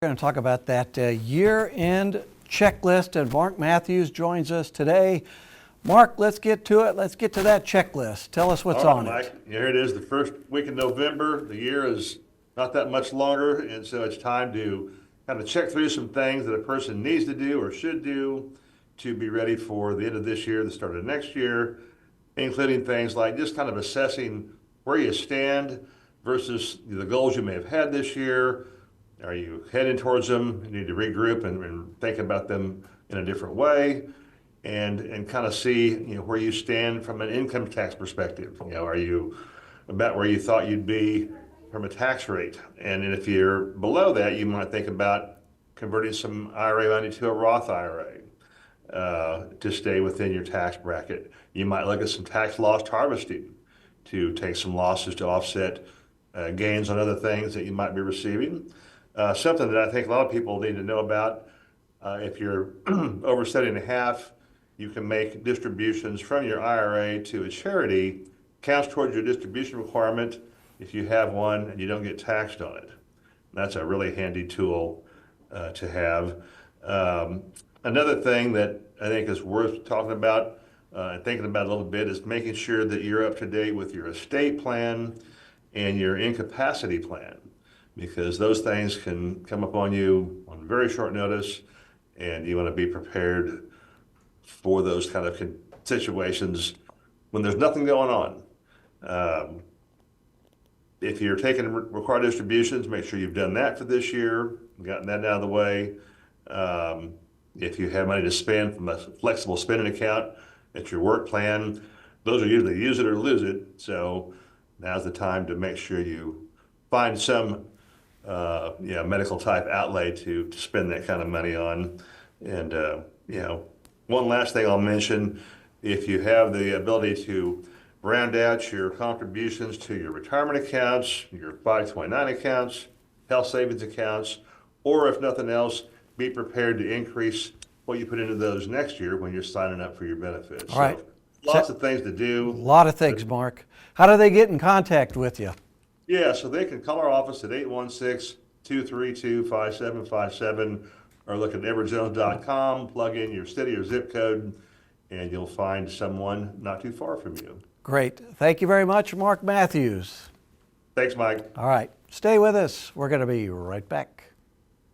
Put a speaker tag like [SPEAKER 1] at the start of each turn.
[SPEAKER 1] We're going to talk about that year-end checklist, and Mark Matthews joins us today. Mark, let's get to it. Let's get to that checklist. Tell us what's on
[SPEAKER 2] Mike.
[SPEAKER 1] it.
[SPEAKER 2] Here it is, the first week in November. The year is not that much longer, and so it's time to kind of check through some things that a person needs to do or should do to be ready for the end of this year, the start of next year, including things like just kind of assessing where you stand versus the goals you may have had this year. Are you heading towards them? You need to regroup and think about them in a different way, and kind of see where you stand from an income tax perspective. Are you about where you thought you'd be from a tax rate? And if you're below that, you might think about converting some IRA money to a Roth IRA to stay within your tax bracket. You might look at some tax loss harvesting to take some losses to offset gains on other things that you might be receiving. Something that I think a lot of people need to know about, if you're over 7.5, you can make distributions from your IRA to a charity, counts towards your distribution requirement if you have one, and you don't get taxed on it. That's a really handy tool to have. Another thing that I think is worth talking about and thinking about a little bit is making sure that you're up to date with your estate plan and your incapacity plan, because those things can come upon you on very short notice, and you want to be prepared for those kind of situations when there's nothing going on. If you're taking required distributions, make sure you've done that for this year, gotten that out of the way. If you have money to spend from a flexible spending account at your work plan, those are usually use it or lose it. So now's the time to make sure you find some medical type outlay to spend that kind of money on. And one last thing I'll mention, if you have the ability to round out your contributions to your retirement accounts, your 529 accounts, health savings accounts, or if nothing else, be prepared to increase what you put into those next year when you're signing up for your benefits.
[SPEAKER 1] All right.
[SPEAKER 2] So, lots of things to do.
[SPEAKER 1] A lot of things, Mark. How do they get in contact with you?
[SPEAKER 2] Yeah, so they can call our office at 816-232-5757 or look at everjones.com, plug in your city or zip code, and you'll find someone not too far from you.
[SPEAKER 1] Great. Thank you very much, Mark Matthews.
[SPEAKER 2] Thanks, Mike.
[SPEAKER 1] All right. Stay with us. We're going to be right back.